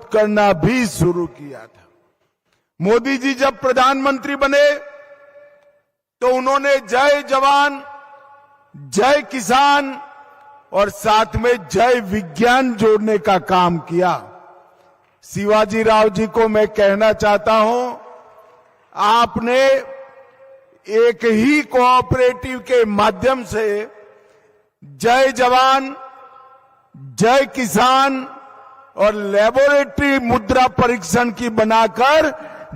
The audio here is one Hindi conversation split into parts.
करना भी शुरू किया था। मोदी जी जब प्रधानमंत्री बने तो उन्होंने जय जवान, जय किसान और साथ में जय विज्ञान जोड़ने का काम किया। शिवाजी राव जी को मैं कहना चाहता हूं, आपने एक ही कोऑपरेटिव के माध्यम से जय जवान, जय किसान और लेबोरेटरी मुद्रा परीक्षण की बनाकर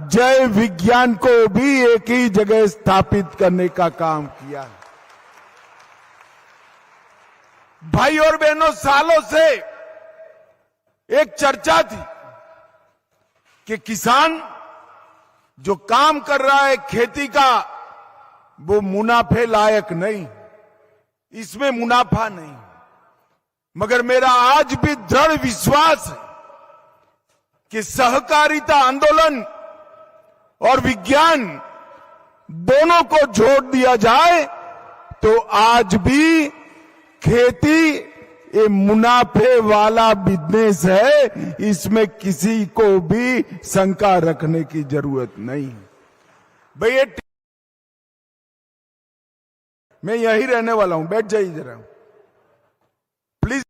जय विज्ञान को भी एक ही जगह स्थापित करने का काम किया। भाई और बहनों, सालों से एक चर्चा थी कि किसान जो काम कर रहा है खेती का, वो मुनाफे लायक नहीं, इसमें मुनाफा नहीं। मगर मेरा आज भी दृढ़ विश्वास है कि सहकारिता आंदोलन और विज्ञान दोनों को जोड़ दिया जाए तो आज भी खेती ये मुनाफे वाला बिजनेस है, इसमें किसी को भी शंका रखने की जरूरत नहीं है। भाई मैं यही रहने वाला हूं, बैठ जाइए जरा प्लीज।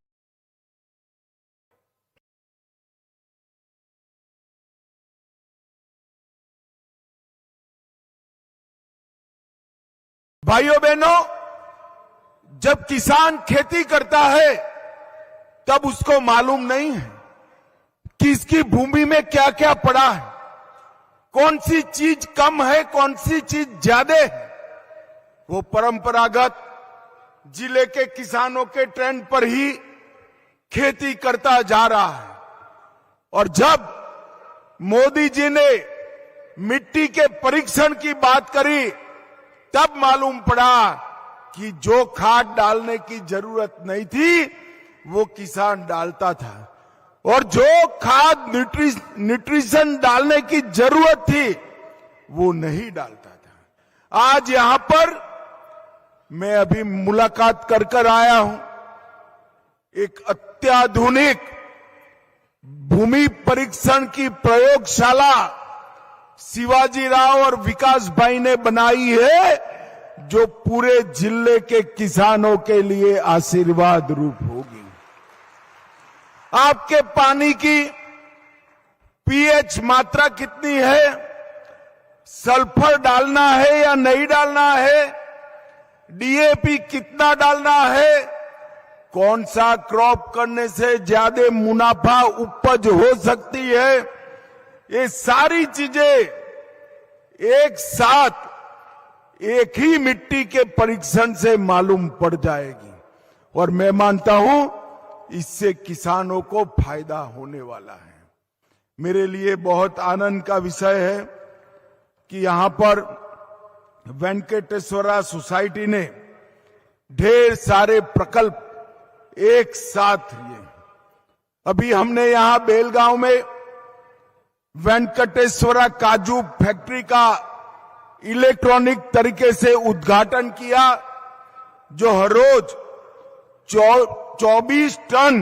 भाइयों बहनों, जब किसान खेती करता है तब उसको मालूम नहीं है कि इसकी भूमि में क्या क्या पड़ा है, कौन सी चीज कम है, कौन सी चीज ज्यादा है। वो परंपरागत जिले के किसानों के ट्रेंड पर ही खेती करता जा रहा है। और जब मोदी जी ने मिट्टी के परीक्षण की बात करी तब मालूम पड़ा कि जो खाद डालने की जरूरत नहीं थी वो किसान डालता था, और जो खाद न्यूट्रिशन डालने की जरूरत थी वो नहीं डालता था। आज यहां पर मैं अभी मुलाकात कर आया हूं, एक अत्याधुनिक भूमि परीक्षण की प्रयोगशाला शिवाजी राव और विकास भाई ने बनाई है, जो पूरे जिले के किसानों के लिए आशीर्वाद रूप होगी। आपके पानी की पीएच मात्रा कितनी है, सल्फर डालना है या नहीं डालना है, डीएपी कितना डालना है, कौन सा क्रॉप करने से ज्यादा मुनाफा उपज हो सकती है, ये सारी चीजें एक साथ एक ही मिट्टी के परीक्षण से मालूम पड़ जाएगी। और मैं मानता हूं इससे किसानों को फायदा होने वाला है। मेरे लिए बहुत आनंद का विषय है कि यहां पर वेंकटेश्वरा सोसाइटी ने ढेर सारे प्रकल्प एक साथ लिए। अभी हमने यहां बेलगांव में वेंकटेश्वरा काजू फैक्ट्री का इलेक्ट्रॉनिक तरीके से उद्घाटन किया, जो हर रोज 24 टन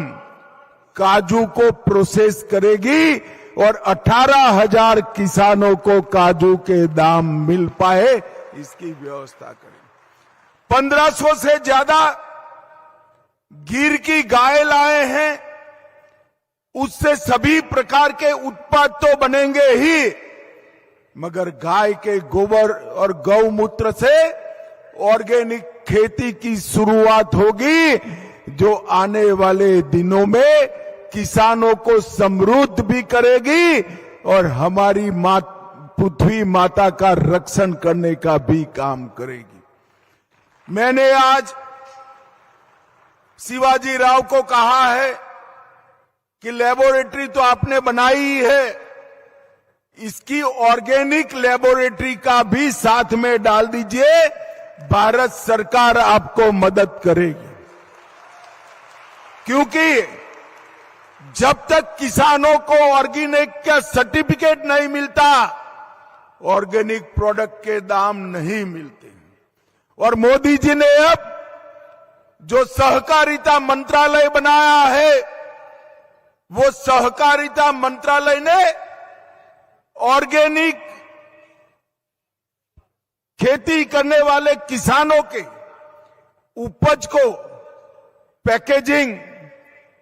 काजू को प्रोसेस करेगी और 18,000 किसानों को काजू के दाम मिल पाए इसकी व्यवस्था करेगी। 1500 से ज्यादा गिर की गाय लाए हैं, उससे सभी प्रकार के उत्पाद तो बनेंगे ही, मगर गाय के गोबर और गौमूत्र से ऑर्गेनिक खेती की शुरुआत होगी, जो आने वाले दिनों में किसानों को समृद्ध भी करेगी और हमारी पृथ्वी माता का रक्षण करने का भी काम करेगी। मैंने आज शिवाजी राव को कहा है कि लेबोरेटरी तो आपने बनाई है, इसकी ऑर्गेनिक लेबोरेटरी का भी साथ में डाल दीजिए, भारत सरकार आपको मदद करेगी। क्योंकि जब तक किसानों को ऑर्गेनिक का सर्टिफिकेट नहीं मिलता, ऑर्गेनिक प्रोडक्ट के दाम नहीं मिलते। और मोदी जी ने अब जो सहकारिता मंत्रालय बनाया है, वो सहकारिता मंत्रालय ने ऑर्गेनिक खेती करने वाले किसानों के उपज को पैकेजिंग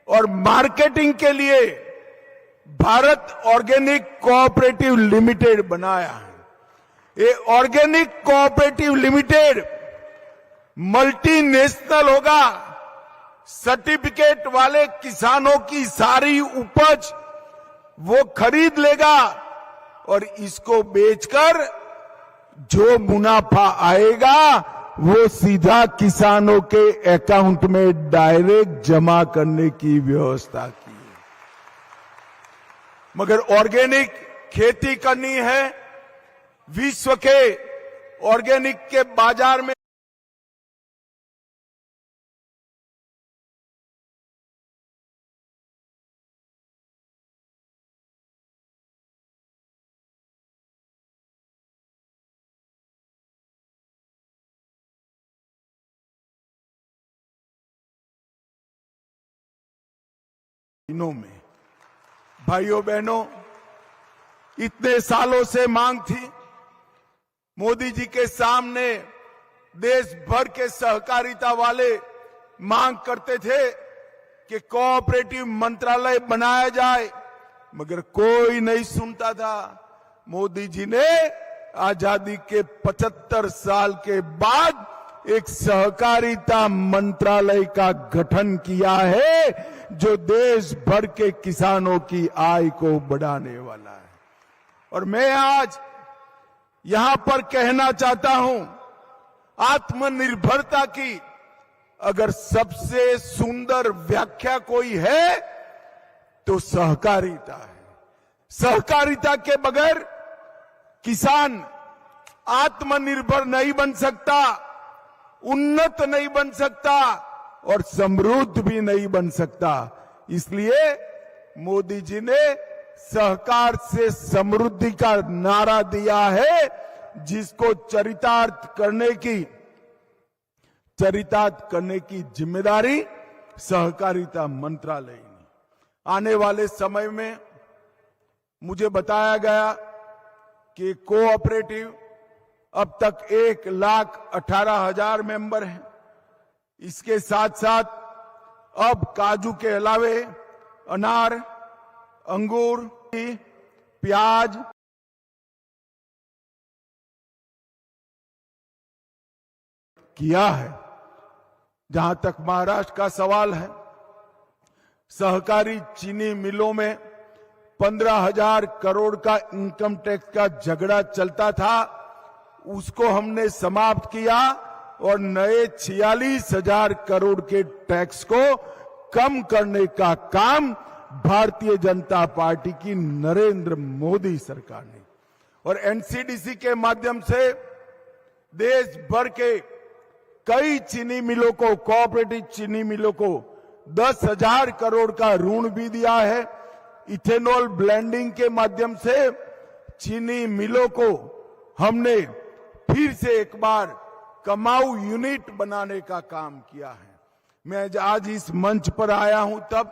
और मार्केटिंग के लिए भारत ऑर्गेनिक कोऑपरेटिव लिमिटेड बनाया है। ये ऑर्गेनिक कोऑपरेटिव लिमिटेड मल्टीनेशनल होगा। सर्टिफिकेट वाले किसानों की सारी उपज वो खरीद लेगा और इसको बेचकर जो मुनाफा आएगा वो सीधा किसानों के अकाउंट में डायरेक्ट जमा करने की व्यवस्था की। मगर ऑर्गेनिक खेती करनी है, विश्व के ऑर्गेनिक के बाजार में दिनों में भाइयों बहनों इतने सालों से मांग थी। मोदी जी के सामने देश भर के सहकारिता वाले मांग करते थे कि कोऑपरेटिव मंत्रालय बनाया जाए, मगर कोई नहीं सुनता था। मोदी जी ने आजादी के 75 साल के बाद एक सहकारिता मंत्रालय का गठन किया है जो देश भर के किसानों की आय को बढ़ाने वाला है। और मैं आज यहां पर कहना चाहता हूं, आत्मनिर्भरता की अगर सबसे सुंदर व्याख्या कोई है तो सहकारिता है। सहकारिता के बगैर किसान आत्मनिर्भर नहीं बन सकता, उन्नत नहीं बन सकता और समृद्ध भी नहीं बन सकता। इसलिए मोदी जी ने सहकार से समृद्धि का नारा दिया है, जिसको चरितार्थ करने की जिम्मेदारी सहकारिता मंत्रालय ने। आने वाले समय में मुझे बताया गया कि कोऑपरेटिव अब तक 1,18,000 मेंबर हैं। इसके साथ साथ अब काजू के अलावे अनार, अंगूर, प्याज, किया है। जहां तक महाराष्ट्र का सवाल है, सहकारी चीनी मिलों में 15,000 करोड़ का इनकम टैक्स का झगड़ा चलता था, उसको हमने समाप्त किया और नए 46,000 करोड़ के टैक्स को कम करने का काम भारतीय जनता पार्टी की नरेंद्र मोदी सरकार ने और एनसीडीसी के माध्यम से देश भर के कई चीनी मिलों को, कोऑपरेटिव चीनी मिलों को 10,000 करोड़ का ऋण भी दिया है। इथेनॉल ब्लेंडिंग के माध्यम से चीनी मिलों को हमने फिर से एक बार कमाऊ यूनिट बनाने का काम किया है। मैं आज इस मंच पर आया हूं तब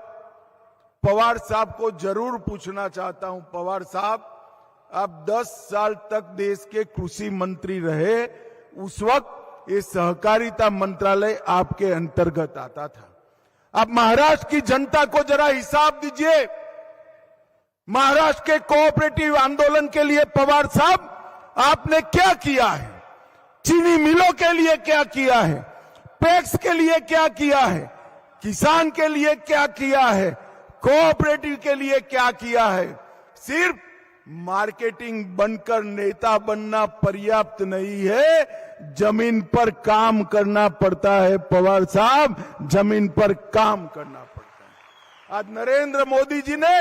पवार साहब को जरूर पूछना चाहता हूं, पवार साहब आप 10 साल तक देश के कृषि मंत्री रहे, उस वक्त ये सहकारिता मंत्रालय आपके अंतर्गत आता था। आप महाराष्ट्र की जनता को जरा हिसाब दीजिए, महाराष्ट्र के कोऑपरेटिव आंदोलन के लिए पवार साहब आपने क्या किया है, चीनी मिलों के लिए क्या किया है, पैक्स के लिए क्या किया है, किसान के लिए क्या किया है, कोऑपरेटिव के लिए क्या किया है। सिर्फ मार्केटिंग बनकर नेता बनना पर्याप्त नहीं है, जमीन पर काम करना पड़ता है। पवार साहब, जमीन पर काम करना पड़ता है। आज नरेंद्र मोदी जी ने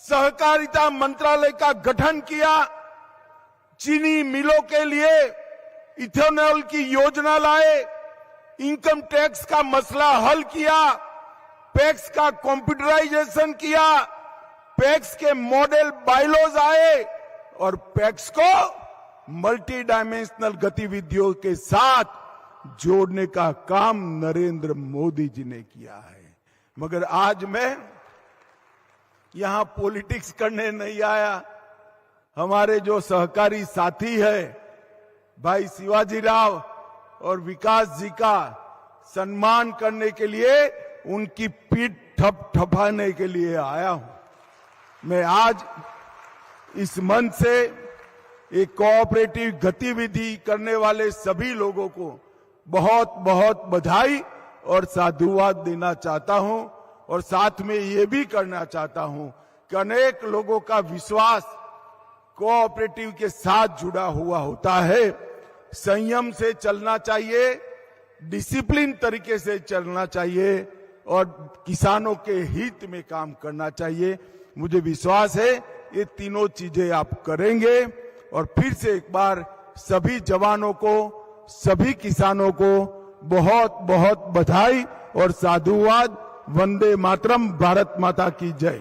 सहकारिता मंत्रालय का गठन किया, चीनी मिलों के लिए इथेनॉल की योजना लाए, इनकम टैक्स का मसला हल किया, पैक्स का कंप्यूटराइजेशन किया, पैक्स के मॉडल बायलॉज आए और पैक्स को मल्टी डायमेंशनल गतिविधियों के साथ जोड़ने का काम नरेंद्र मोदी जी ने किया है। मगर आज मैं यहां पॉलिटिक्स करने नहीं आया। हमारे जो सहकारी साथी है भाई शिवाजी राव और विकास जी का सम्मान करने के लिए, उनकी पीठ थपथपाने के लिए आया हूं। मैं आज इस मंच से एक कोऑपरेटिव गतिविधि करने वाले सभी लोगों को बहुत बहुत बधाई और साधुवाद देना चाहता हूं, और साथ में ये भी करना चाहता हूं कि अनेक लोगों का विश्वास कोऑपरेटिव के साथ जुड़ा हुआ होता है। संयम से चलना चाहिए, डिसिप्लिन तरीके से चलना चाहिए और किसानों के हित में काम करना चाहिए। मुझे विश्वास है ये तीनों चीजें आप करेंगे। और फिर से एक बार सभी जवानों को, सभी किसानों को बहुत बहुत बधाई और साधुवाद। वंदे मातरम। भारत माता की जय।